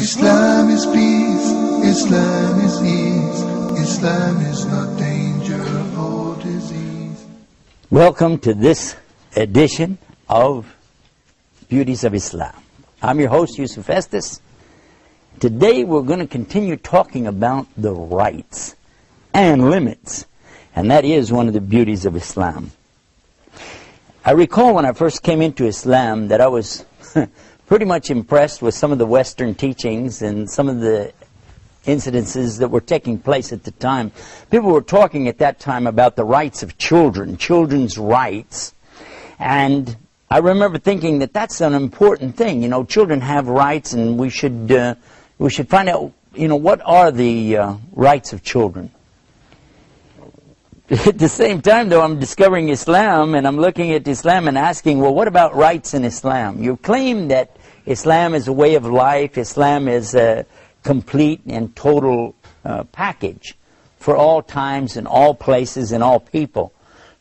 Islam is peace, Islam is ease, Islam is not danger or disease. Welcome to this edition of Beauties of Islam. I'm your host, Yusuf Estes. Today we're going to continue talking about the rights and limits, and that is one of the beauties of Islam. I recall when I first came into Islam that I was pretty much impressed with some of the Western teachings and some of the incidences that were taking place at the time. People were talking at that time about the rights of children, children's rights. And I remember thinking that that's an important thing. You know, children have rights, and we should find out, you know, what are the rights of children. At the same time, though, I'm discovering Islam, and I'm looking at Islam and asking, well, what about rights in Islam? You claim that Islam is a way of life. Islam is a complete and total package for all times and all places and all people.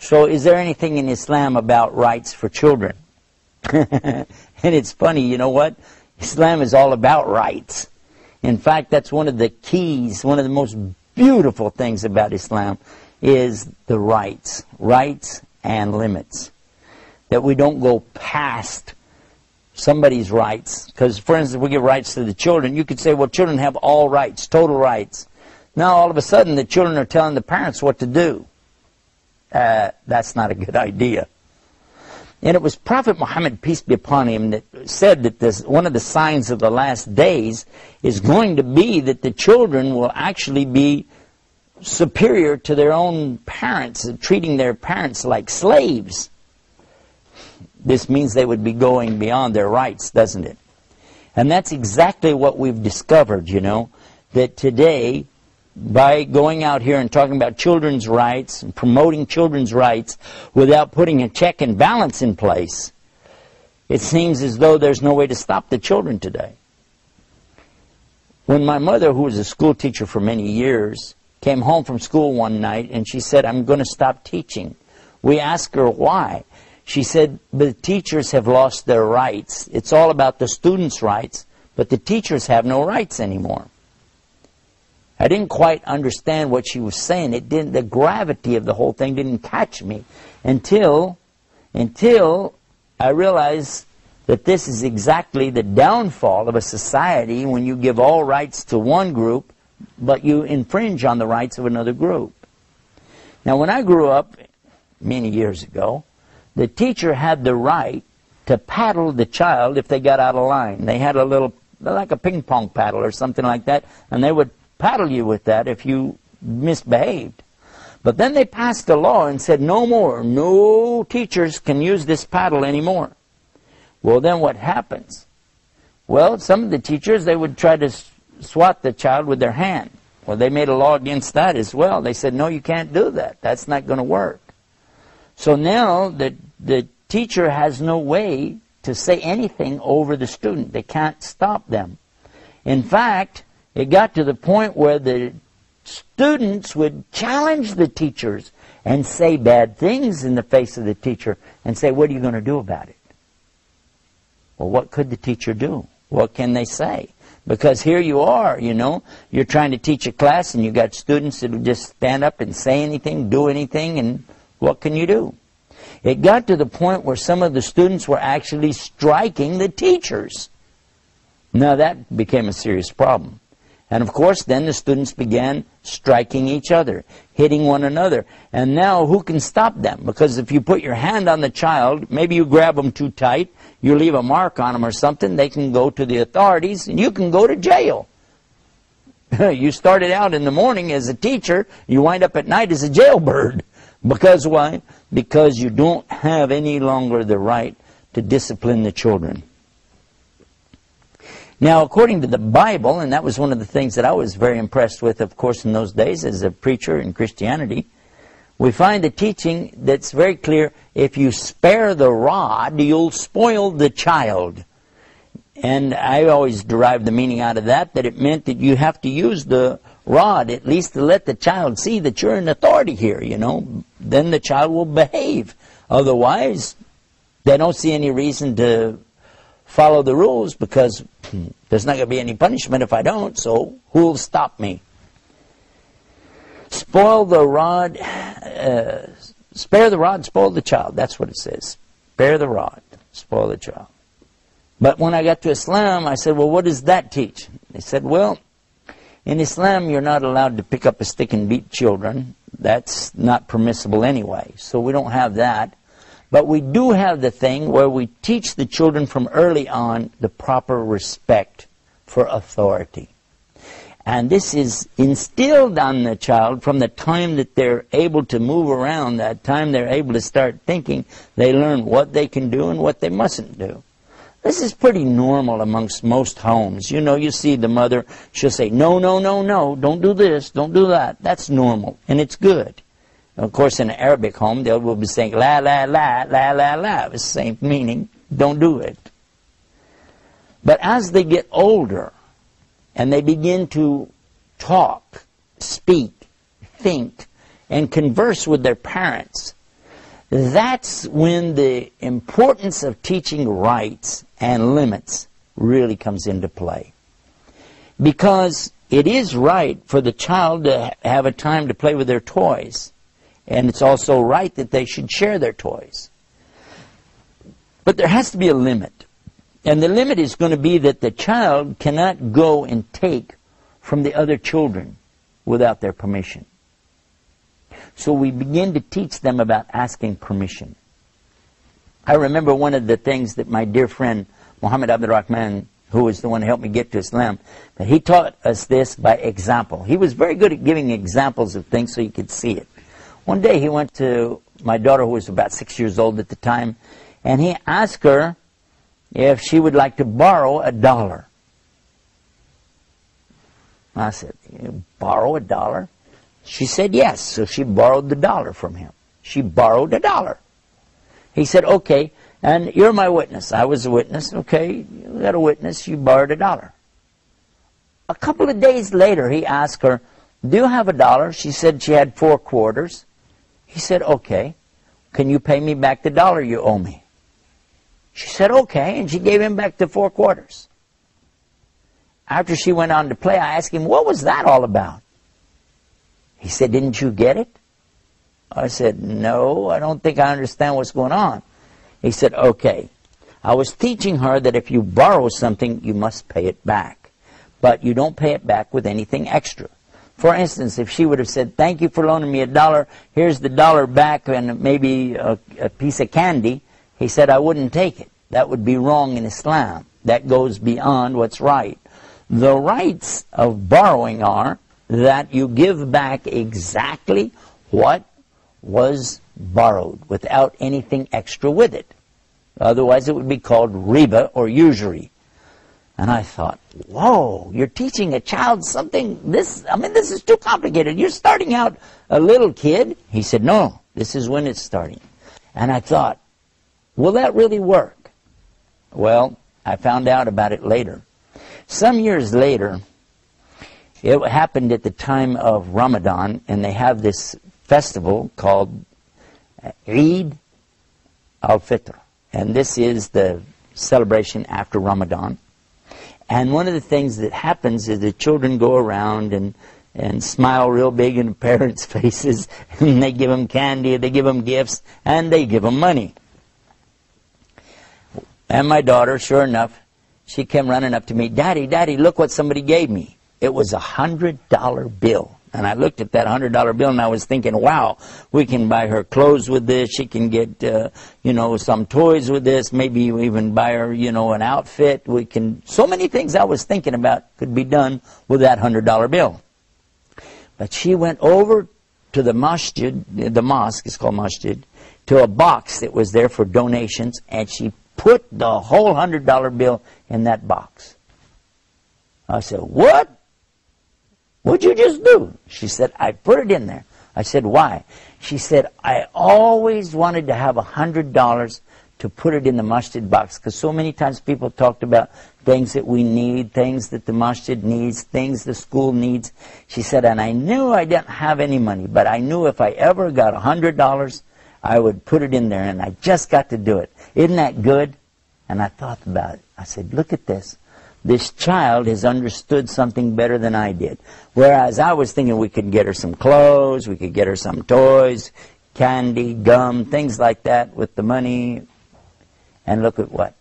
So is there anything in Islam about rights for children? And it's funny, you know what? Islam is all about rights. In fact, that's one of the keys, one of the most beautiful things about Islam is the rights and limits. That we don't go past somebody's rights. Because, for instance, we give rights to the children. You could say, well, children have all rights, total rights. Now, all of a sudden, the children are telling the parents what to do. That's not a good idea. And it was Prophet Muhammad, peace be upon him, that said that one of the signs of the last days is going to be that the children will actually be superior to their own parents, treating their parents like slaves. This means they would be going beyond their rights, doesn't it? And that's exactly what we've discovered, you know, that today, by going out here and talking about children's rights and promoting children's rights without putting a check and balance in place, it seems as though there's no way to stop the children today. When my mother, who was a school teacher for many years, came home from school one night and she said, I'm going to stop teaching. We asked her why. She said, the teachers have lost their rights. It's all about the students' rights, but the teachers have no rights anymore. I didn't quite understand what she was saying. The gravity of the whole thing didn't catch me until I realized that this is exactly the downfall of a society when you give all rights to one group, but you infringe on the rights of another group. Now, when I grew up many years ago, the teacher had the right to paddle the child if they got out of line. They had a little, like a ping pong paddle or something like that, and they would paddle you with that if you misbehaved. But then they passed a law and said no more, no teachers can use this paddle anymore. Well, then what happens? Well, some of the teachers, they would try to swat the child with their hand. Well, they made a law against that as well. They said, no, you can't do that. That's not going to work. So now the teacher has no way to say anything over the student. They can't stop them. In fact, it got to the point where the students would challenge the teachers and say bad things in the face of the teacher and say, what are you going to do about it? Well, what could the teacher do? What can they say? Because here you are, you know, you're trying to teach a class and you got students that will just stand up and say anything, do anything, and what can you do? It got to the point where some of the students were actually striking the teachers. Now that became a serious problem. And of course then the students began striking each other, hitting one another. And now who can stop them? Because if you put your hand on the child, maybe you grab them too tight, you leave a mark on them or something, they can go to the authorities and you can go to jail. You started out in the morning as a teacher, you wind up at night as a jailbird. Because why? Because you don't have any longer the right to discipline the children. Now, according to the Bible, and that was one of the things that I was very impressed with, of course, in those days as a preacher in Christianity, we find a teaching that's very clear. If you spare the rod, you'll spoil the child. And I always derived the meaning out of that it meant that you have to use the rod at least to let the child see that you're in authority here, you know. Then the child will behave. Otherwise, they don't see any reason to follow the rules because there's not going to be any punishment if I don't, so who'll stop me? Spoil the rod, spare the rod, spoil the child. That's what it says. Spare the rod, spoil the child. But when I got to Islam, I said, well, what does that teach? They said, well, in Islam, you're not allowed to pick up a stick and beat children. That's not permissible anyway, so we don't have that. But we do have the thing where we teach the children from early on the proper respect for authority. And this is instilled on the child from the time that they're able to move around, that time they're able to start thinking. They learn what they can do and what they mustn't do. This is pretty normal amongst most homes. You know, you see the mother, she'll say, no, no, no, no, don't do this, don't do that. That's normal, and it's good. Of course, in an Arabic home, they will be saying, la, la, la, la, la, la. It's the same meaning. Don't do it. But as they get older, and they begin to talk, speak, think, and converse with their parents, that's when the importance of teaching rights and limits really comes into play. Because it is right for the child to have a time to play with their toys. And it's also right that they should share their toys. But there has to be a limit. And the limit is going to be that the child cannot go and take from the other children without their permission. So we begin to teach them about asking permission. I remember one of the things that my dear friend Muhammad Abdul Rahman, who was the one who helped me get to Islam, that he taught us this by example. He was very good at giving examples of things so you could see it. One day he went to my daughter, who was about 6 years old at the time, and he asked her if she would like to borrow $1. I said, you borrow $1? She said yes, so she borrowed the $1 from him. She borrowed $1. He said, okay, and you're my witness. I was a witness. Okay, you got a witness, you borrowed $1. A couple of days later, he asked her, do you have $1? She said she had 4 quarters. He said, okay, can you pay me back the $1 you owe me? She said, okay, and she gave him back the 4 quarters. After she went on to play, I asked him, what was that all about? He said, didn't you get it? I said, no, I don't think I understand what's going on. He said, okay, I was teaching her that if you borrow something, you must pay it back. But you don't pay it back with anything extra. For instance, if she would have said, thank you for loaning me $1, here's the $1 back and maybe a piece of candy, he said, I wouldn't take it. That would be wrong in Islam. That goes beyond what's right. The rights of borrowing are that you give back exactly what was borrowed without anything extra with it. Otherwise it would be called riba or usury. And I thought, whoa, you're teaching a child something, this is too complicated. You're starting out a little kid. He said, no, this is when it's starting. And I thought, will that really work? Well, I found out about it later. Some years later, it happened at the time of Ramadan, and they have this festival called Eid al-Fitr. And this is the celebration after Ramadan. And one of the things that happens is the children go around and smile real big in the parents' faces, and they give them candy, they give them gifts, and they give them money. And my daughter, sure enough, she came running up to me, Daddy, Daddy, look what somebody gave me. It was a $100 bill. And I looked at that $100 bill and I was thinking, wow, we can buy her clothes with this. She can get, some toys with this. Maybe we even buy her, an outfit. We can, so many things I was thinking about could be done with that $100 bill. But she went over to the masjid, the mosque, it's called masjid, to a box that was there for donations, and she put the whole $100 bill in that box. I said, what? What'd you just do? She said, I put it in there. I said, why? She said, I always wanted to have $100 to put it in the masjid box, because so many times people talked about things that we need, things that the masjid needs, things the school needs. She said, and I knew I didn't have any money, but I knew if I ever got $100, I would put it in there, and I just got to do it. Isn't that good? And I thought about it. I said, look at this. This child has understood something better than I did. Whereas I was thinking we could get her some clothes, we could get her some toys, candy, gum, things like that with the money. And look at what?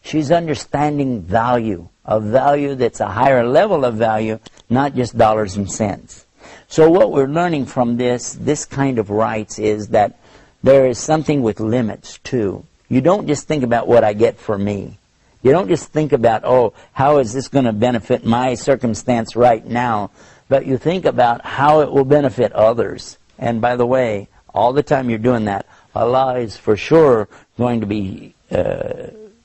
She's understanding value, a value that's a higher level of value, not just dollars and cents. So what we're learning from this kind of rights is that there is something with limits too. You don't just think about what I get for me. You don't just think about, oh, how is this going to benefit my circumstance right now? But you think about how it will benefit others. And by the way, all the time you're doing that, Allah is for sure going to be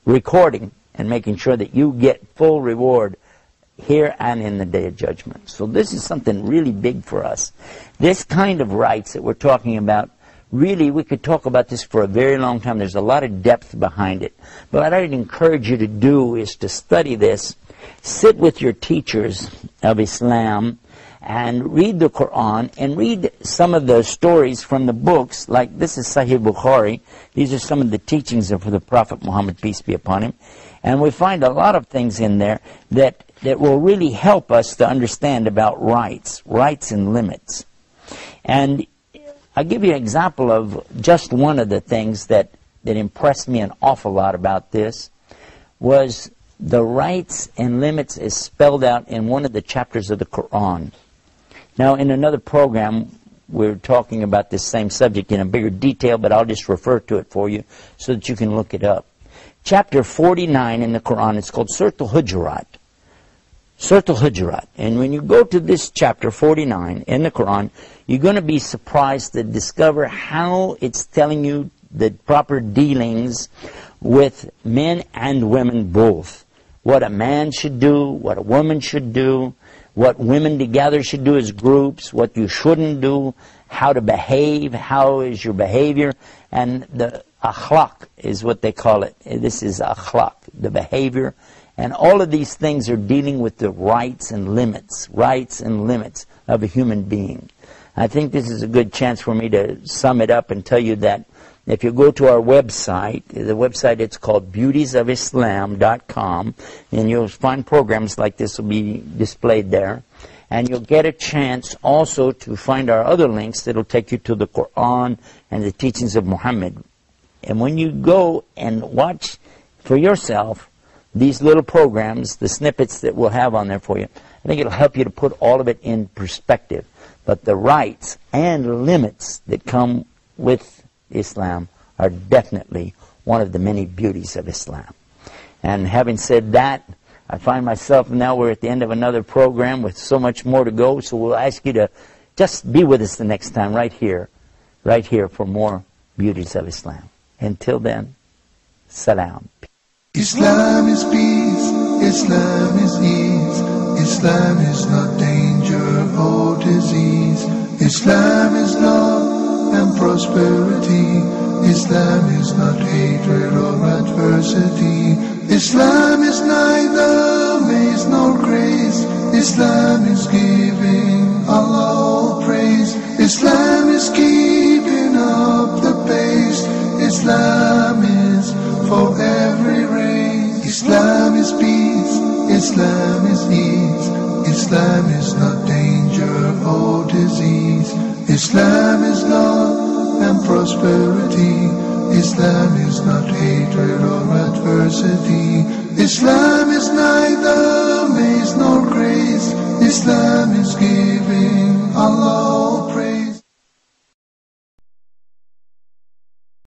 recording and making sure that you get full reward here and in the Day of Judgment. So this is something really big for us. This kind of rights that we're talking about, really, we could talk about this for a very long time. There's a lot of depth behind it. But what I'd encourage you to do is to study this. Sit with your teachers of Islam and read the Quran and read some of the stories from the books. Like this is Sahih Bukhari. These are some of the teachings of the Prophet Muhammad, peace be upon him. And we find a lot of things in there that will really help us to understand about rights and limits. And I'll give you an example of just one of the things that impressed me an awful lot about this was the rights and limits is spelled out in one of the chapters of the Quran. Now, in another program, we're talking about this same subject in a bigger detail, but I'll just refer to it for you so that you can look it up. Chapter 49 in the Quran, it's called Surah Al-Hujurat. Surah Al-Hujurat. And when you go to this chapter 49 in the Quran, you're going to be surprised to discover how it's telling you the proper dealings with men and women both. What a man should do, what a woman should do, what women together should do as groups, what you shouldn't do, how to behave, how is your behavior, and the akhlaq is what they call it. This is akhlaq, the behavior. And all of these things are dealing with the rights and limits of a human being. I think this is a good chance for me to sum it up and tell you that if you go to our website, the website it's called beautiesofislam.com, and you'll find programs like this will be displayed there. And you'll get a chance also to find our other links that will take you to the Quran and the teachings of Muhammad. And when you go and watch for yourself these little programs, the snippets that we'll have on there for you, I think it'll help you to put all of it in perspective. But the rights and limits that come with Islam are definitely one of the many beauties of Islam. And having said that, I find myself now we're at the end of another program with so much more to go, so we'll ask you to just be with us the next time right here for more beauties of Islam. Until then, salam. Islam is peace, Islam is ease, Islam is not danger or disease. Islam is love and prosperity, Islam is not hatred or adversity. Islam is neither maze nor grace, Islam is giving Allah all praise. Islam is keeping up the pace, Islam is for every race. Islam is peace, Islam is ease, Islam is not danger or disease. Islam is love and prosperity, Islam is not hatred or adversity. Islam is neither maze nor grace, Islam is giving Allah